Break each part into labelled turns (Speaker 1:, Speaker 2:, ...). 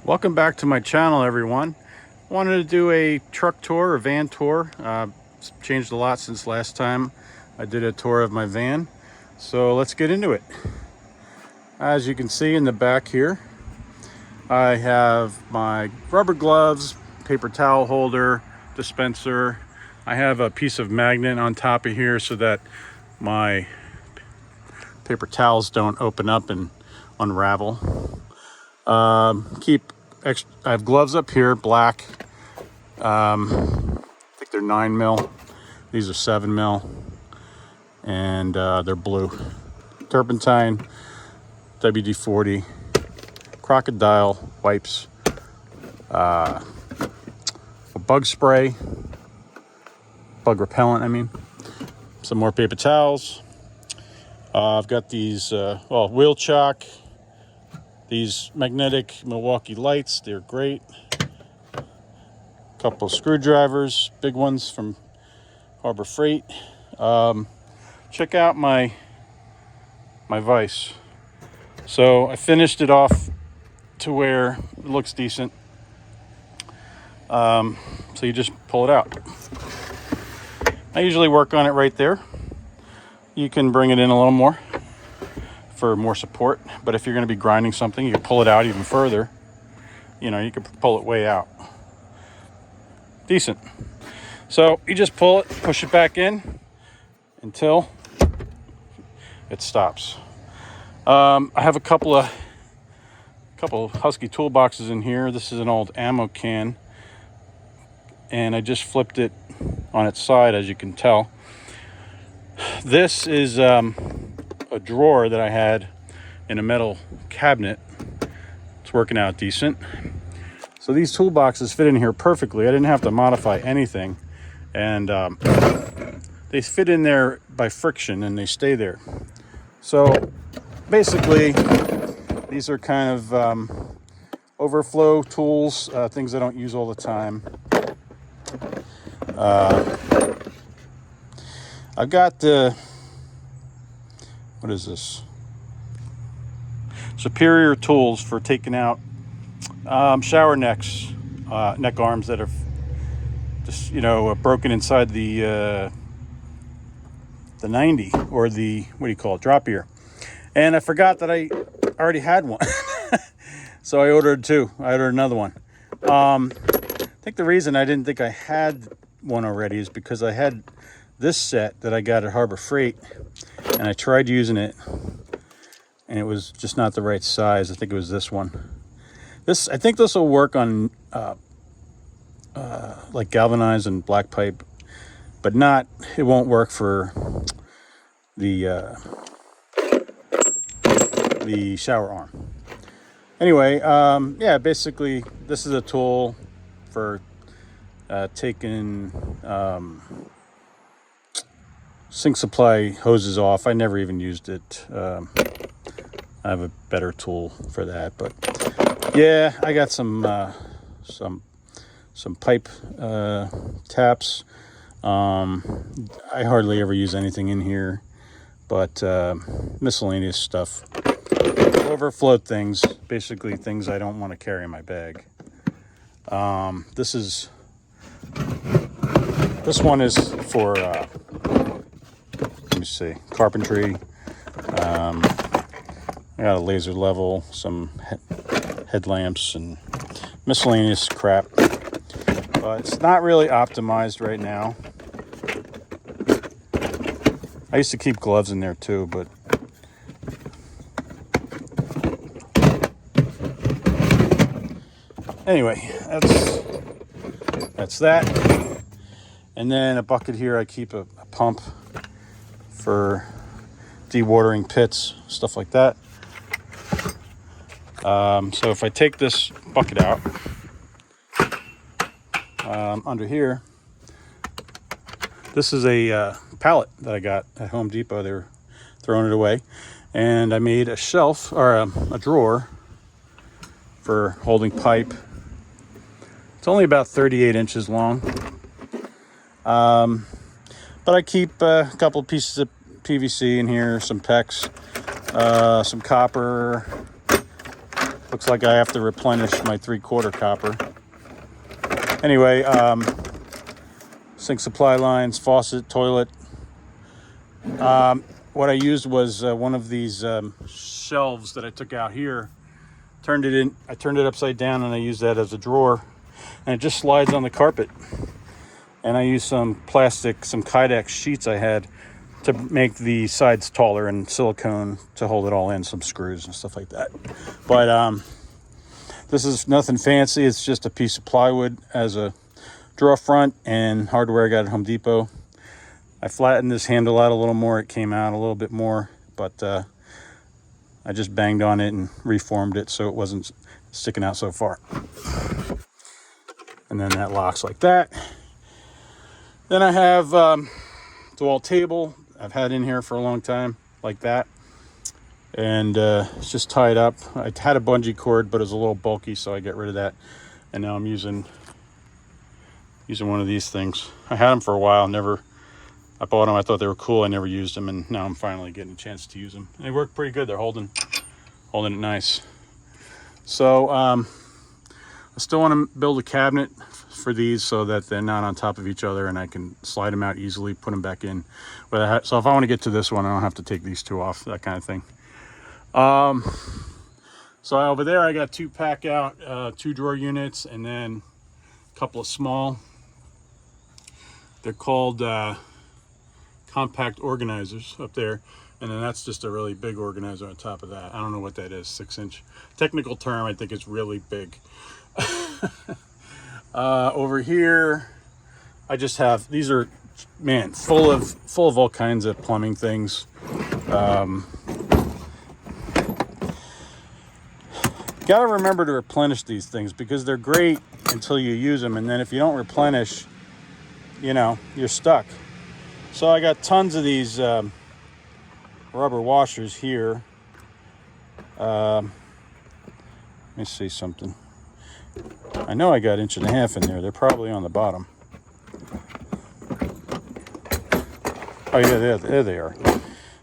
Speaker 1: Welcome back to my channel, everyone. Wanted to do a truck tour, a van tour. It's changed a lot since last time I did a tour of my van. So let's get into it. As you can see in the back here, I have my rubber gloves, paper towel holder, dispenser. I have a piece of magnet on top of here so that my paper towels don't open up and unravel. I have gloves up here, black. I think they're 9mm. These are 7mm, and they're blue. Turpentine, WD-40, crocodile wipes, a bug spray, bug repellent. I mean, some more paper towels. I've got these wheel chock. These magnetic Milwaukee lights, they're great. Couple screwdrivers, big ones from Harbor Freight. Check out my vise. So I finished it off to where it looks decent. So you just pull it out. I usually work on it right there. You can bring it in a little more for more support, but if you're going to be grinding something, you can pull it out even further. You know, you can pull it way out. Decent. So you just pull it, push it back in until it stops. I have a couple of Husky toolboxes in here. This is an old ammo can, and I just flipped it on its side, as you can tell. This is a drawer that I had in a metal cabinet. It's working out decent. So these toolboxes fit in here perfectly. I didn't have to modify anything, and they fit in there by friction and they stay there. So basically these are kind of overflow tools, things I don't use all the time. I've got the what is this? Superior tools for taking out shower necks, neck arms that are just, broken inside the 90 or the, what do you call it, drop ear. And I forgot that I already had one. So I ordered two. I ordered another one. I think the reason I didn't think I had one already is because I had this set that I got at Harbor Freight, and I tried using it, and it was just not the right size. I think it was this one. I think this will work on like galvanized and black pipe, but it won't work for the shower arm. Anyway, yeah, basically this is a tool for taking sink supply hoses off. I never even used it. I have a better tool for that, but yeah, I got some pipe taps. I hardly ever use anything in here, but miscellaneous stuff, overflow things, basically things I don't want to carry in my bag. This one is for let me see, carpentry. I got a laser level, some headlamps, and miscellaneous crap. But it's not really optimized right now. I used to keep gloves in there too, but anyway, that's that. And then a bucket here, I keep a pump for dewatering pits, stuff like that. So if I take this bucket out, under here, this is a pallet that I got at Home Depot. They were throwing it away, and I made a shelf, or a drawer for holding pipe. It's only about 38 inches long, but I keep a couple of pieces of PVC in here, some PEX, some copper, Looks like I have to replenish my 3/4 copper. Anyway, sink supply lines, faucet, toilet. What I used was one of these shelves that I took out here. I turned it upside down, and I used that as a drawer, and it just slides on the carpet. And I used some Kydex sheets I had to make the sides taller, and silicone to hold it all in, some screws and stuff like that. But this is nothing fancy. It's just a piece of plywood as a drawer front and hardware I got at Home Depot. I flattened this handle out a little more. It came out a little bit more, but I just banged on it and reformed it so it wasn't sticking out so far. And then that locks like that. Then I have DeWalt table I've had in here for a long time, like that. And it's just tied up. I had a bungee cord, but it was a little bulky, so I get rid of that. And now I'm using one of these things. I had them for a while. I bought them. I thought they were cool. I never used them, and now I'm finally getting a chance to use them. They work pretty good. They're holding it nice. So I still want to build a cabinet for these so that they're not on top of each other, and I can slide them out easily, put them back in. So if I want to get to this one, I don't have to take these two off, that kind of thing. So over there I got 2 pack out 2-drawer units, and then a couple of small. They're called compact organizers up there, and then that's just a really big organizer on top of that. I don't know what that is, 6-inch. Technical term, I think it's really big. Over here I just have, these are, man, full of all kinds of plumbing things. Got to remember to replenish these things, because they're great until you use them, and then if you don't replenish, you're stuck. So I got tons of these rubber washers here. Let me see something. I know I got 1.5 inches in there. They're probably on the bottom. Oh yeah, there they are.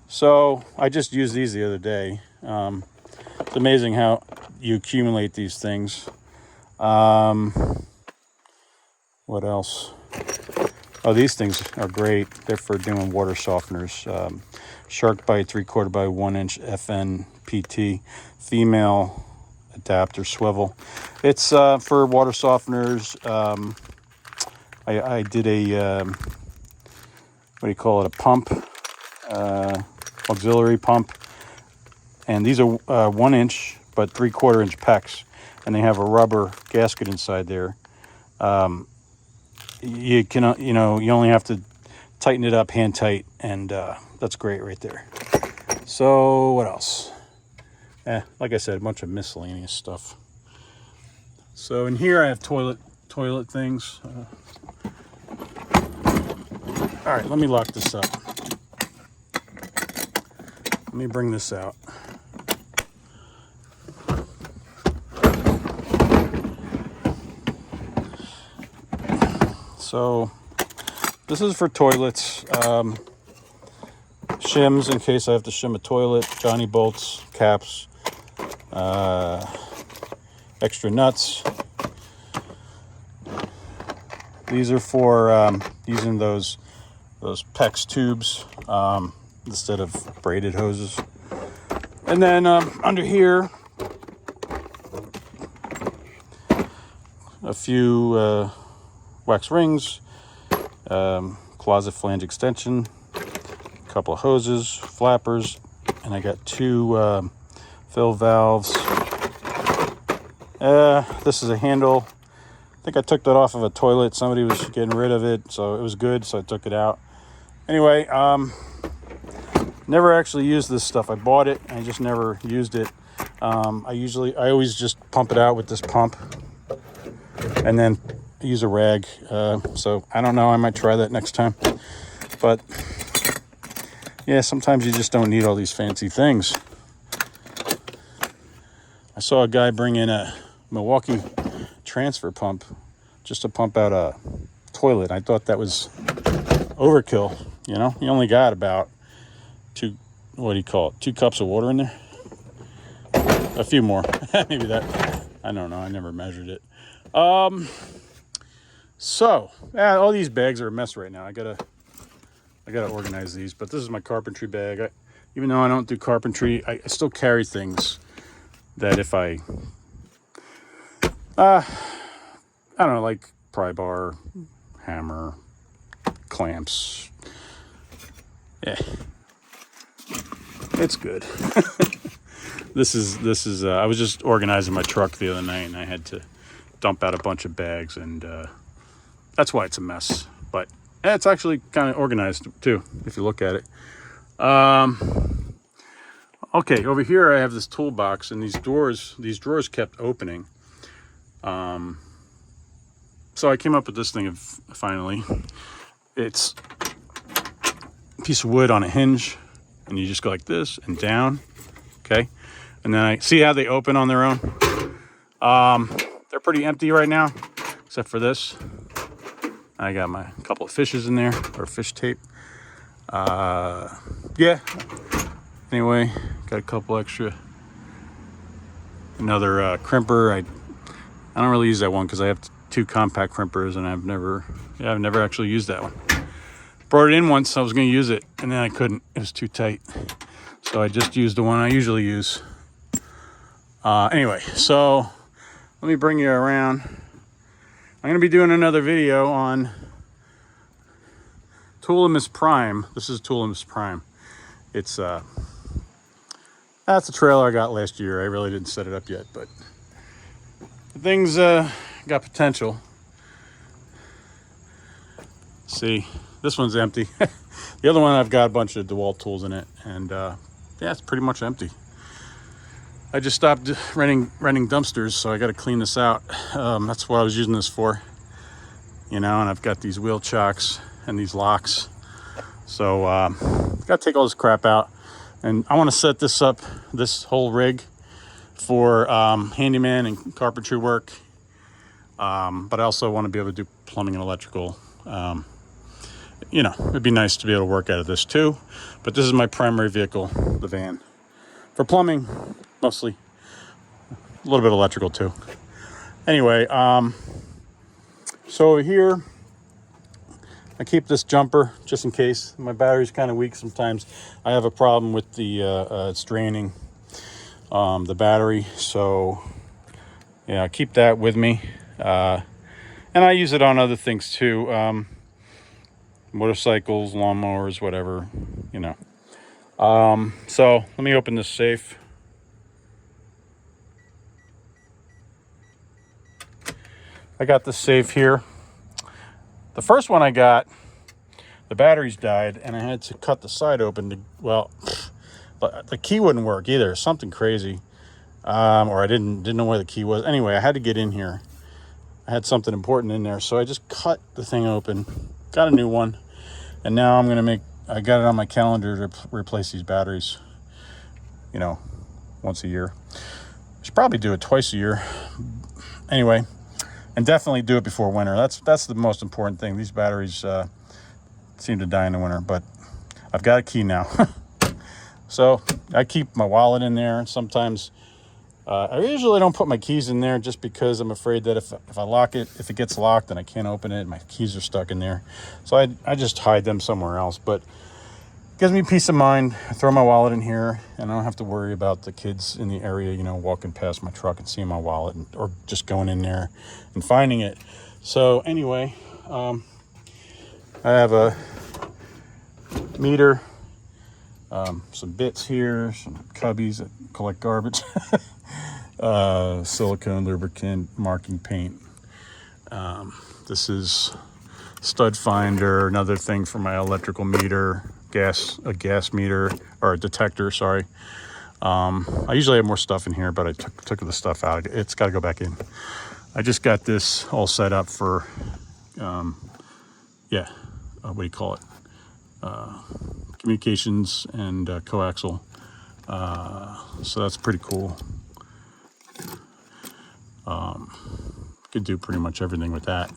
Speaker 1: So I just used these the other day. It's amazing how you accumulate these things. What else? Oh, these things are great. They're for doing water softeners. Shark Bite 3/4 by 1 inch FN PT female adapter swivel. It's for water softeners. I did a what do you call it? A pump, auxiliary pump, and these are 1 inch but 3/4 inch PEX, and they have a rubber gasket inside there. You can, you only have to tighten it up hand tight, and that's great right there. So what else? Like I said, a bunch of miscellaneous stuff. So in here I have toilet things. All right, let me lock this up. Let me bring this out. So this is for toilets, shims in case I have to shim a toilet, Johnny bolts, caps, extra nuts. These are for using those PEX tubes instead of braided hoses. And then under here, a few wax rings, closet flange extension, a couple of hoses, flappers, and I got 2 fill valves. This is a handle. I think I took that off of a toilet. Somebody was getting rid of it, so it was good, so I took it out. Anyway, never actually used this stuff. I bought it, I just never used it. I always just pump it out with this pump, and then use a rag. So I don't know, I might try that next time. But yeah, sometimes you just don't need all these fancy things. I saw a guy bring in a Milwaukee transfer pump just to pump out a toilet. I thought that was overkill. He only got about 2 cups of water in there. a few more. Maybe that, I don't know, I never measured it. So yeah, all these bags are a mess right now. I gotta organize these, but this is my carpentry bag. Even though I don't do carpentry, I still carry things that if I don't know, like pry bar, hammer, clamps. Yeah, it's good. This is I was just organizing my truck the other night, and I had to dump out a bunch of bags, and that's why it's a mess. But it's actually kind of organized too, if you look at it. Okay, over here I have this toolbox, and these drawers kept opening. So I came up with this thing finally. It's a piece of wood on a hinge, and you just go like this and down, okay? And then I see how they open on their own. They're pretty empty right now, except for this. I got my couple of fishes in there, or fish tape. Yeah. Anyway, got a couple extra. Another crimper. I don't really use that one because I have 2 compact crimpers, and I've never actually used that one. Brought it in once. I was going to use it, and then I couldn't. It was too tight. So I just used the one I usually use. Anyway, so let me bring you around. I'm going to be doing another video on Toolimus Prime. This is Toolimus Prime. It's that's a trailer I got last year. I really didn't set it up yet, but the thing's got potential. See, this one's empty. The other one, I've got a bunch of DeWalt tools in it, and yeah, it's pretty much empty. I just stopped renting dumpsters, so I got to clean this out. That's what I was using this for, you know. And I've got these wheel chocks and these locks, so got to take all this crap out. And I want to set this up, this whole rig, for handyman and carpentry work. But I also want to be able to do plumbing and electrical. You know, it'd be nice to be able to work out of this too. But this is my primary vehicle, the van. For plumbing, mostly. A little bit electrical too. Anyway, so over here, I keep this jumper just in case. My battery's kind of weak sometimes. I have a problem with the it's draining the battery. So yeah, I keep that with me. And I use it on other things too. Motorcycles, lawnmowers, whatever, you know. So let me open this safe. I got this safe here. The first one I got, the batteries died, and I had to cut the side open to, well, but the key wouldn't work either. Something crazy. Or I didn't know where the key was. Anyway, I had to get in here. I had something important in there, so I just cut the thing open, got a new one, and now I got it on my calendar to replace these batteries, you know, once a year. I should probably do it twice a year. Anyway, and definitely do it before winter. That's the most important thing. These batteries seem to die in the winter, but I've got a key now. So I keep my wallet in there, and sometimes I usually don't put my keys in there just because I'm afraid that if I lock it, if it gets locked and I can't open it, my keys are stuck in there. So I just hide them somewhere else. But it gives me peace of mind. I throw my wallet in here, and I don't have to worry about the kids in the area, you know, walking past my truck and seeing my wallet, or just going in there and finding it. So anyway, I have a meter, some bits here, some cubbies that collect garbage. Silicone, lubricant, marking paint. This is stud finder, another thing for my electrical meter, a gas meter, or a detector, sorry. I usually have more stuff in here, but I took the stuff out. It's got to go back in. I just got this all set up for, what do you call it? Communications and coaxial. So that's pretty cool. Could do pretty much everything with that.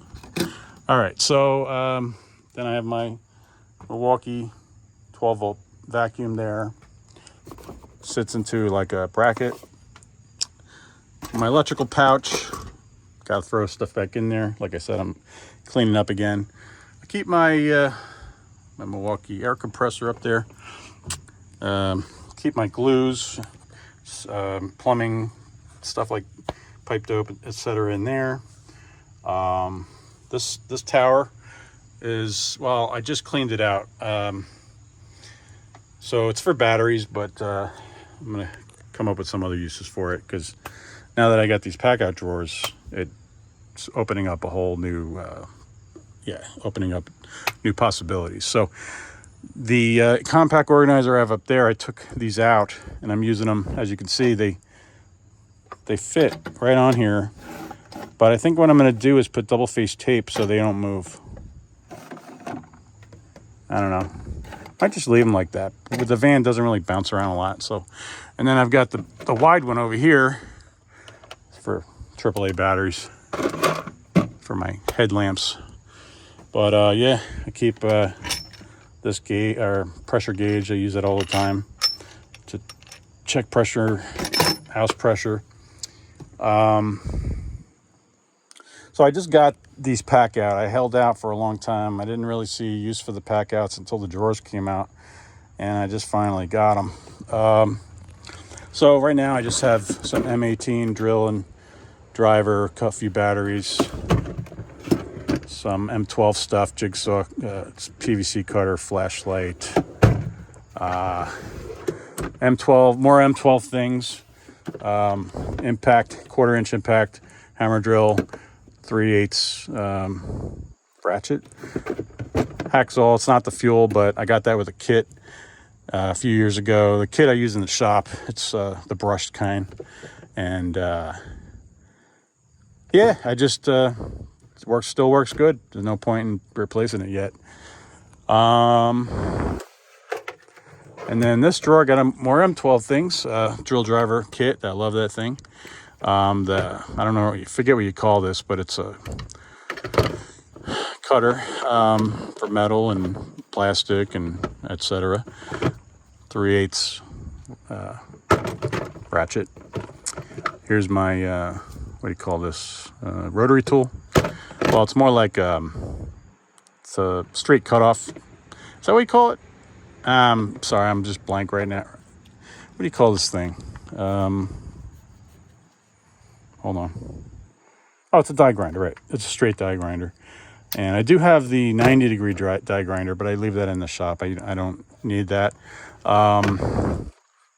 Speaker 1: All right, so then I have my Milwaukee 12-volt vacuum there. Sits into like a bracket, my electrical pouch. Got to throw stuff back in there. Like I said, I'm cleaning up again. I keep my my Milwaukee air compressor up there. Keep my glues, plumbing stuff like pipe dope, etc. in there. This tower is, well, I just cleaned it out. So it's for batteries, but I'm gonna come up with some other uses for it, because now that I got these pack out drawers, it's opening up a whole new opening up new possibilities. So the compact organizer I have up there, I took these out and I'm using them. As you can see, they fit right on here, but I think what I'm going to do is put double face tape so they don't move. I don't know, I just leave them like that. But the van doesn't really bounce around a lot. So, and then I've got the wide one over here for AAA batteries for my headlamps. But yeah, I keep this gauge or pressure gauge. I use it all the time to check pressure, house pressure. So I just got these pack out. I held out for a long time. I didn't really see use for the pack outs until the drawers came out, and I just finally got them. So right now I just have some M18 drill and driver, a few batteries, some M12 stuff, jigsaw, PVC cutter, flashlight, M12, more M12 things, impact, 1/4-inch impact, hammer drill, 3/8 ratchet, hacksaw. It's not the fuel, but I got that with a kit a few years ago. The kit I use in the shop, it's the brushed kind, and yeah, I just still works good. There's no point in replacing it yet. And then this drawer got more M12 things, drill driver kit. I love that thing. I don't know, I forget what you call this, but it's a cutter for metal and plastic and etc. 3/8 ratchet. Here's my what do you call this? Rotary tool. Well, it's more like it's a straight cutoff. Is that what you call it? Sorry, I'm just blank right now. What do you call this thing? Hold on. Oh, it's a die grinder, right? It's a straight die grinder. And I do have the 90-degree die grinder, but I leave that in the shop. I don't need that.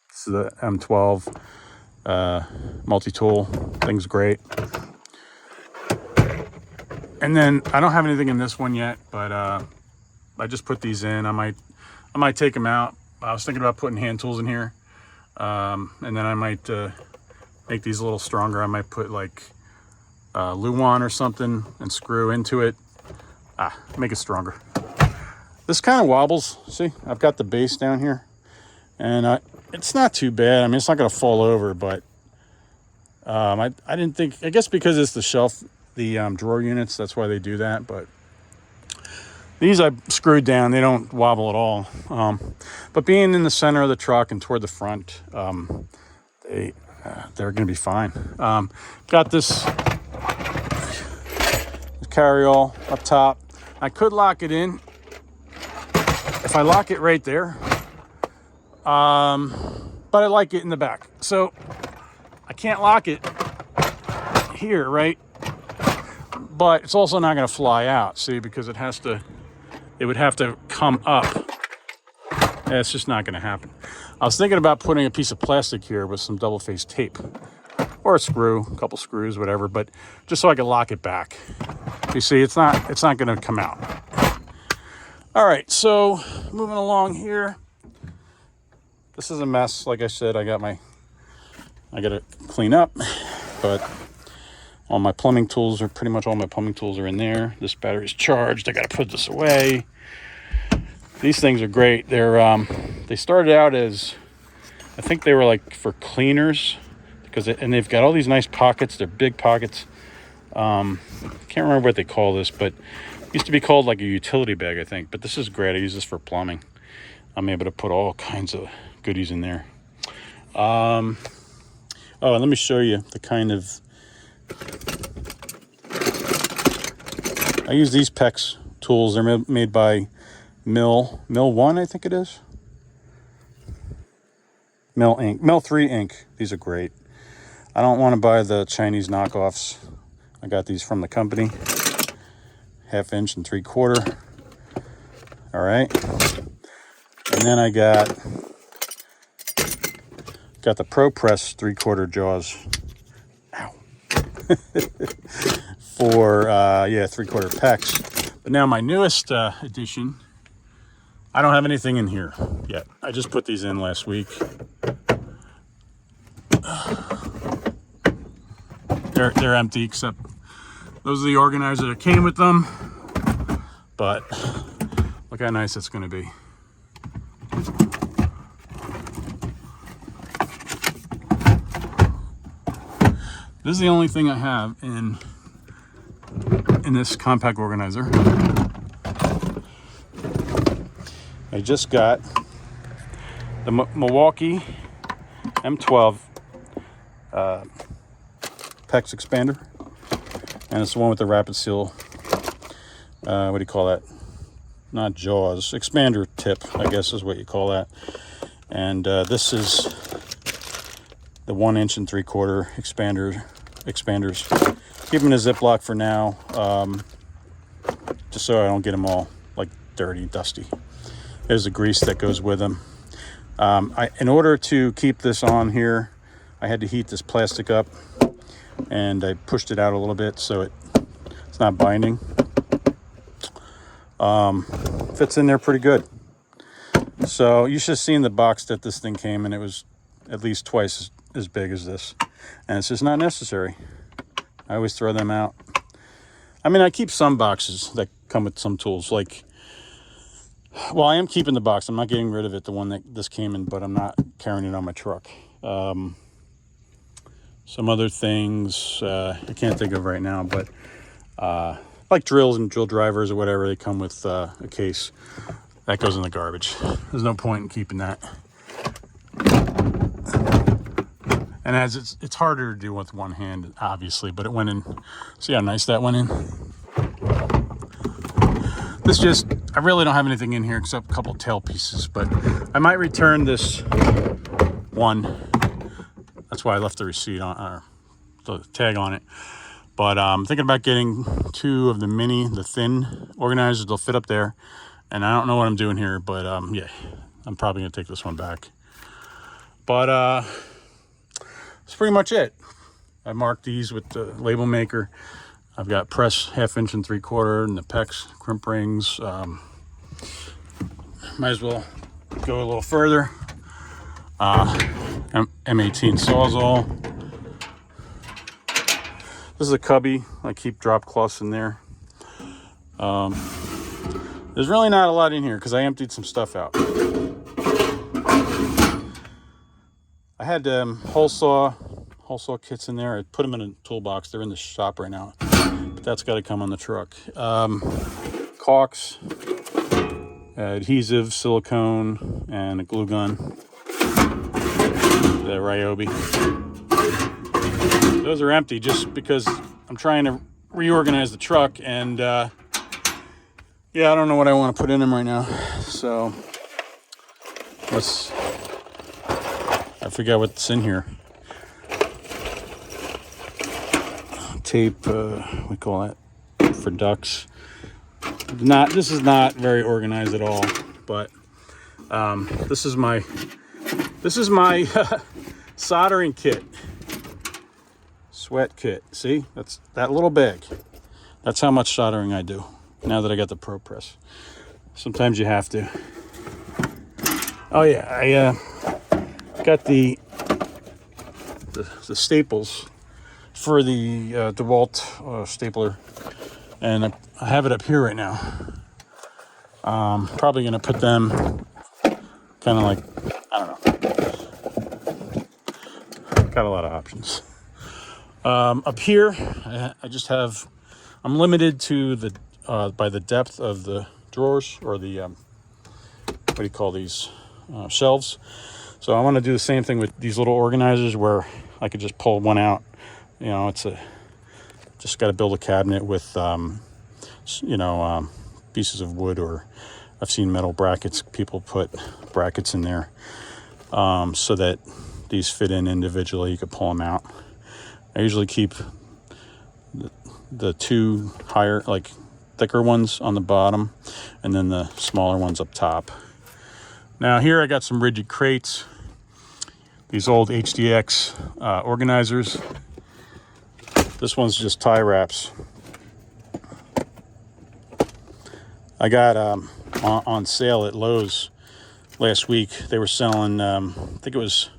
Speaker 1: This is the M12 multi-tool. Thing's great. And then I don't have anything in this one yet, but I just put these in. I might take them out. I was thinking about putting hand tools in here, and then I might make these a little stronger. I might put like Luan or something and screw into it. Make it stronger. This kind of wobbles. See, I've got the base down here, and it's not too bad. I mean, it's not going to fall over, but I didn't think. I guess because it's the shelf, the drawer units, that's why they do that. But these I screwed down. They don't wobble at all. But being in the center of the truck and toward the front, they're going to be fine. Got this carry-all up top. I could lock it in if I lock it right there, but I like it in the back, so I can't lock it here, right? But it's also not going to fly out, see, because it would have to come up. Yeah, it's just not going to happen. I was thinking about putting a piece of plastic here with some double-faced tape, or a screw, a couple screws, whatever, but just so I could lock it back. You see, it's not going to come out. All right, so moving along here. This is a mess. Like I said, I got to clean up, but all my plumbing tools are pretty much all my plumbing tools are in there. This battery's charged. I got to put this away. These things are great. They started out as, I think they were like for cleaners, and they've got all these nice pockets. They're big pockets. Can't remember what they call this, but it used to be called like a utility bag, I think. But this is great. I use this for plumbing. I'm able to put all kinds of goodies in there. Oh, and let me show you the kind of... I use these PEX tools. They're made by Mill 1, I think it is. Mill 3 Inc. These are great. I don't want to buy the Chinese knockoffs. I got these from the company. 1/2 inch and 3/4. All right. And then I got the Pro Press 3/4 jaws. Ow. For 3/4 PEX. But now my newest edition, I don't have anything in here yet. I just put these in last week. They're empty, except those are the organizers that came with them. But look how nice it's going to be. This is the only thing I have in this compact organizer. I just got the Milwaukee M12 PEX expander, and it's the one with the rapid seal. What do you call that? Not jaws, expander tip, I guess is what you call that. And this is the 1 inch and 3/4 expanders. Keep them in a Ziploc for now, just so I don't get them all like dirty, dusty. There's the grease that goes with them. In order to keep this on here, I had to heat this plastic up, and I pushed it out a little bit so it's not binding. Fits in there pretty good. So you should have seen the box that this thing came in. It was at least twice as big as this, and it's just not necessary. I always throw them out. I mean, I keep some boxes that come with some tools, like, well, I am keeping the box. I'm not getting rid of it, the one that this came in, but I'm not carrying it on my truck. Some other things I can't think of right now, but like drills and drill drivers or whatever, they come with a case. That goes in the garbage. There's no point in keeping that. And as it's harder to do with one hand, obviously, but it went in. See how nice that went in? I really don't have anything in here except a couple of tail pieces, but I might return this one. That's why I left the receipt on, or the tag on it. But I'm thinking about getting 2 of the thin organizers. They'll fit up there. And I don't know what I'm doing here, but yeah, I'm probably gonna take this one back. But that's pretty much it. I marked these with the label maker. I've got press 1/2 inch and 3/4 and the PEX crimp rings. Might as well go a little further. M18 Sawzall. This is a cubby. I keep drop cloths in there. There's really not a lot in here because I emptied some stuff out. I had hole saw kits in there. I put them in a toolbox. They're in the shop right now, but that's got to come on the truck. Caulks, adhesive, silicone, and a glue gun. The Ryobi. Those are empty just because I'm trying to reorganize the truck, and yeah, I don't know what I want to put in them right now. So I forgot what's in here. Tape, we call that for ducts. This is not very organized at all, but this is my soldering kit, sweat kit. See, that's that little bag. That's how much soldering I do now that I got the Pro Press. Sometimes you have to. Oh yeah, I got the staples for the DeWalt stapler, and I have it up here right now. Probably gonna put them kind of like, I don't know. Got a lot of options. Up here, I'm limited to by the depth of the drawers, or the what do you call these, shelves. So I want to do the same thing with these little organizers, where I could just pull one out. You know, just got to build a cabinet with, pieces of wood, or I've seen metal brackets. People put brackets in there so that these fit in individually. You could pull them out. I usually keep the two higher, like thicker ones on the bottom, and then the smaller ones up top. Now here I got some rigid crates. These old HDX organizers. This one's just tie wraps. I got on sale at Lowe's last week. They were selling, I think it was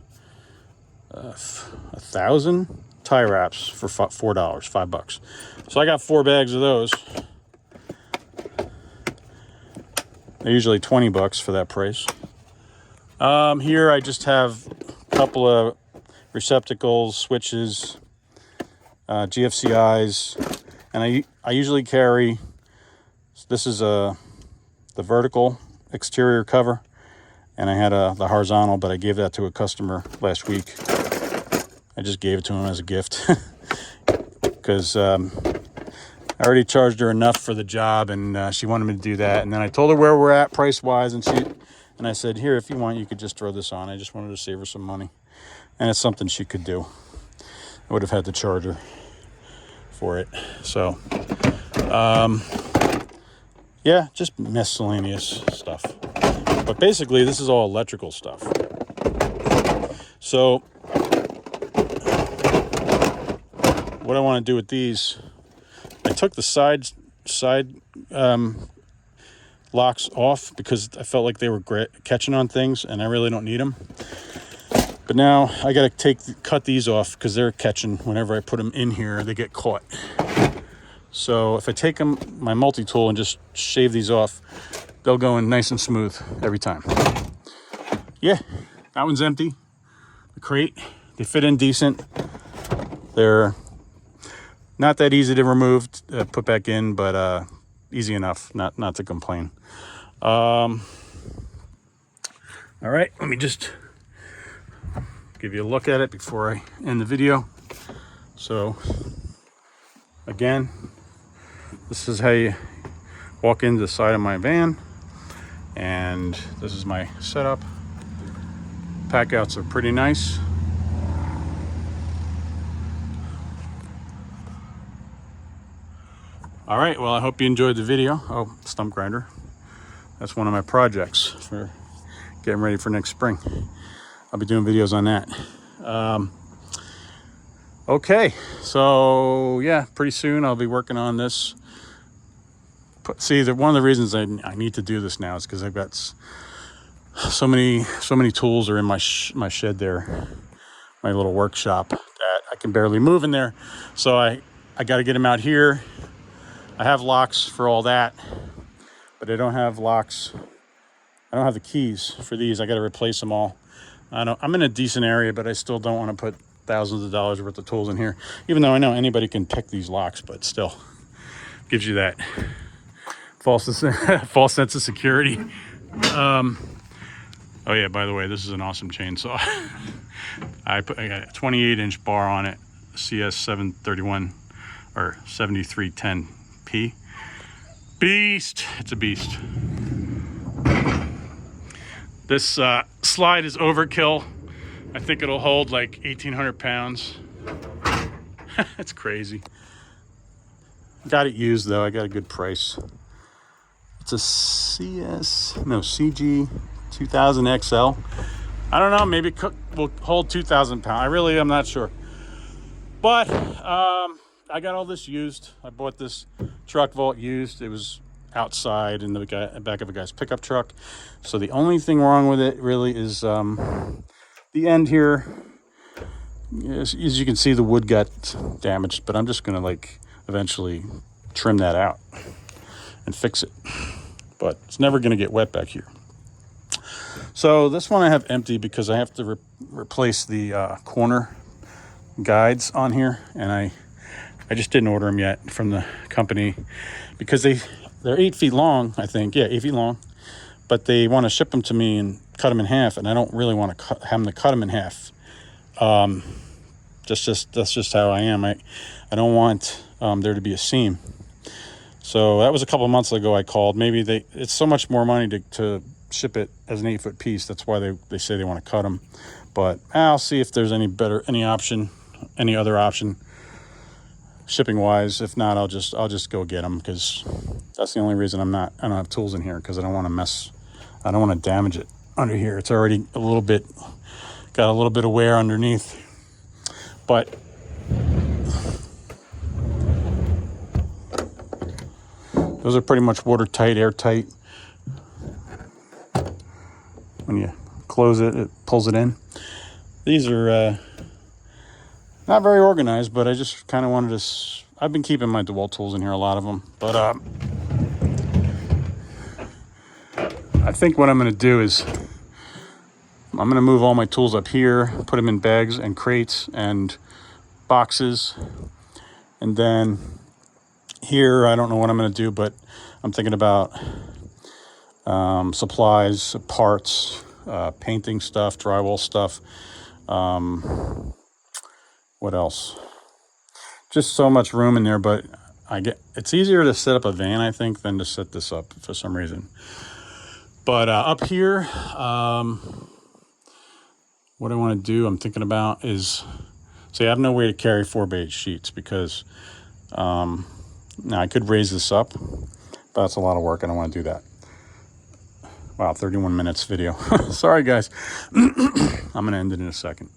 Speaker 1: 1,000 tie wraps for $4, $5. So I got 4 bags of those. They're usually $20 for that price. Here I just have a couple of receptacles, switches, GFCIs, and I usually carry, this is the vertical exterior cover, and I had the horizontal, but I gave that to a customer last week. I just gave it to him as a gift because I already charged her enough for the job, and she wanted me to do that. And then I told her where we're at price-wise, and I said, here, if you want, you could just throw this on. I just wanted to save her some money, and it's something she could do. I would have had to charge her for it. So, yeah, just miscellaneous stuff. But basically, this is all electrical stuff. So, what I want to do with these, I took the side locks off because I felt like they were catching on things, and I really don't need them. But now I got to cut these off because they're catching. Whenever I put them in here, they get caught. So if I take my multi-tool and just shave these off, they'll go in nice and smooth every time. Yeah, that one's empty. The crate, they fit in decent. They're not that easy to remove, put back in, but easy enough not to complain. All right, let me just give you a look at it before I end the video. So again, this is how you walk into the side of my van, and this is my setup. Pack outs are pretty nice. All right, well, I hope you enjoyed the video. Oh, stump grinder. That's one of my projects for getting ready for next spring. I'll be doing videos on that. Okay, so yeah, pretty soon I'll be working on this. See, one of the reasons I need to do this now is because I've got so many tools are in my shed there, my little workshop, that I can barely move in there. So I got to get them out here. I have locks for all that, but I don't have locks. I don't have the keys for these. I got to replace them all. I'm in a decent area, but I still don't want to put thousands of dollars worth of tools in here, even though I know anybody can pick these locks, but still gives you that false sense of security. Oh yeah, by the way, this is an awesome chainsaw. I got a 28-inch bar on it, CS 731 or 7310P. Beast! It's a beast. This slide is overkill. I think it'll hold like 1,800 pounds. That's crazy. Got it used though. I got a good price. It's a CG 2000 XL. I don't know. Maybe it will hold 2,000 pounds. I'm not sure. But I got all this used. I bought this truck vault used. It was outside in the back of a guy's pickup truck. So the only thing wrong with it really is the end here. As you can see, the wood got damaged, but I'm just gonna eventually trim that out and fix it. But it's never gonna get wet back here. So this one I have empty because I have to replace the corner guides on here, and I just didn't order them yet from the company because they're 8 feet long, I think. Yeah, 8 feet long. But they want to ship them to me and cut them in half, and I don't really want to have them to cut them in half. That's just how I am. I don't want there to be a seam. So that was a couple of months ago I called. Maybe it's so much more money to ship it as an 8-foot piece. That's why they say they want to cut them. But I'll see if there's any other option shipping wise. If not, I'll just go get them, because that's the only reason I don't have tools in here, because I don't want to damage it under here. It's already got a little bit of wear underneath. But those are pretty much watertight, airtight. When you close it, it pulls it in. These are not very organized, but I just kind of wanted to... I've been keeping my DeWalt tools in here, a lot of them. But I think what I'm going to do is I'm going to move all my tools up here, put them in bags and crates and boxes. And then here, I don't know what I'm going to do, but I'm thinking about supplies, parts, painting stuff, drywall stuff. What else? Just so much room in there, but it's easier to set up a van, I think, than to set this up for some reason. But up here, what I want to do, I'm thinking about is, I have no way to carry 4x8 sheets, because now I could raise this up, but that's a lot of work. I don't want to do that. Wow, 31 minutes video. Sorry, guys. I'm going to end it in a second.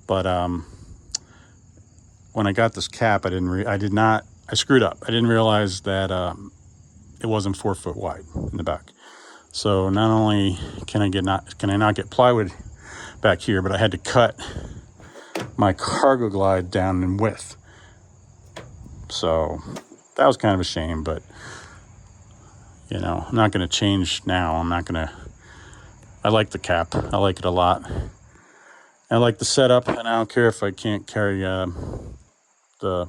Speaker 1: But when I got this cap, I screwed up. I didn't realize that it wasn't 4 foot wide in the back. So not only can I not get plywood back here, but I had to cut my cargo glide down in width. So that was kind of a shame, but I'm not going to change now. I like the cap. I like it a lot. I like the setup, and I don't care if I can't carry the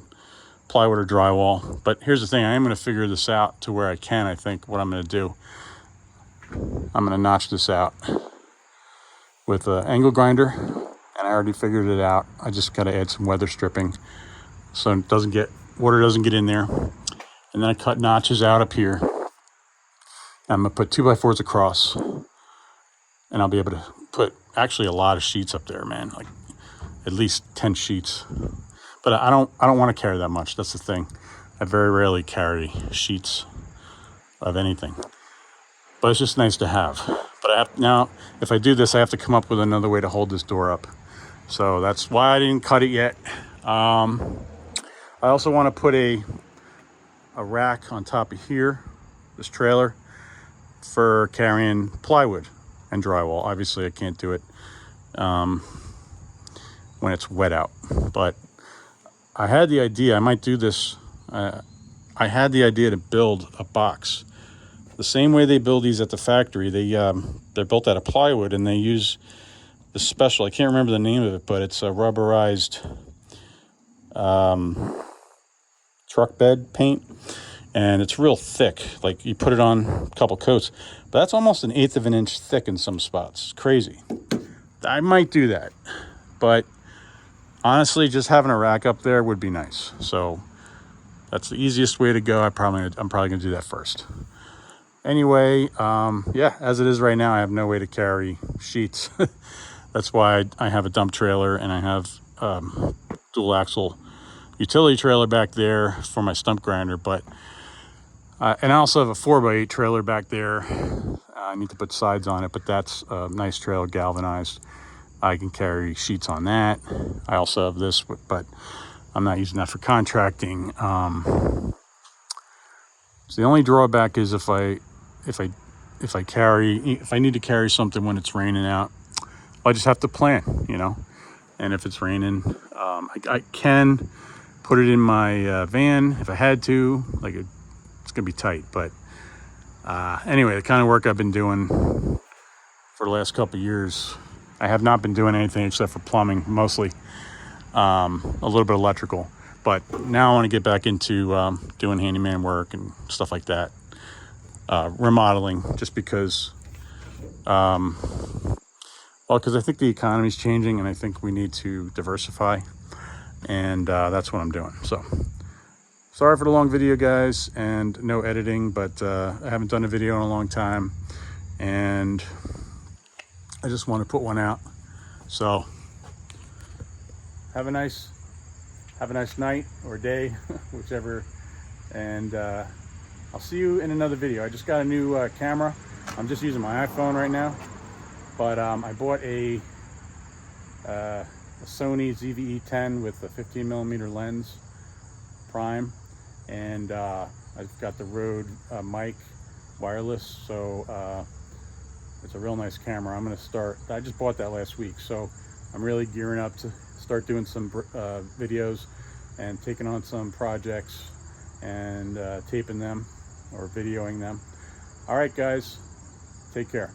Speaker 1: plywood or drywall. But here's the thing, I am going to figure this out to where I can. I think what I'm going to do, I'm going to notch this out with an angle grinder, and I already figured it out. I just got to add some weather stripping so water doesn't get in there. And then I cut notches out up here. I'm going to put 2x4s across, and I'll be able to put actually a lot of sheets up there, man, like at least 10 sheets. But I don't want to carry that much. That's the thing. I very rarely carry sheets of anything. But it's just nice to have. But now, if I do this, I have to come up with another way to hold this door up. So that's why I didn't cut it yet. I also want to put a rack on top of here, this trailer, for carrying plywood and drywall. Obviously, I can't do it when it's wet out. But I had the idea, I might do this. I had the idea to build a box the same way they build these at the factory. They're built out of plywood, and they use the special, I can't remember the name of it, but it's a rubberized truck bed paint, and it's real thick. Like, you put it on a couple coats, but that's almost 1/8 of an inch thick in some spots. It's crazy. I might do that, but honestly, just having a rack up there would be nice. So that's the easiest way to go. I'm probably going to do that first. Anyway, yeah, as it is right now, I have no way to carry sheets. That's why I have a dump trailer, and I have dual axle utility trailer back there for my stump grinder. But and I also have a 4x8 trailer back there. I need to put sides on it, but that's a nice trailer, galvanized. I can carry sheets on that. I also have this, but I'm not using that for contracting. So the only drawback is if I need to carry something when it's raining out, I just have to plan, And if it's raining, I can put it in my van if I had to. Like, it's gonna be tight, but anyway, the kind of work I've been doing for the last couple of years, I have not been doing anything except for plumbing, mostly a little bit electrical. But now I want to get back into doing handyman work and stuff like that, remodeling, just because, because I think the economy's changing, and I think we need to diversify. and that's what I'm doing. So sorry for the long video, guys, and no editing, but I haven't done a video in a long time, and I just want to put one out. So have a nice night or day, whichever, and I'll see you in another video. I just got a new camera. I'm just using my iPhone right now, but I bought a Sony ZV-E10 with a 15mm lens prime, and I've got the Rode mic wireless, so it's a real nice camera. I'm going to start, I just bought that last week, so I'm really gearing up to start doing some videos and taking on some projects and taping them or videoing them. All right, guys, take care.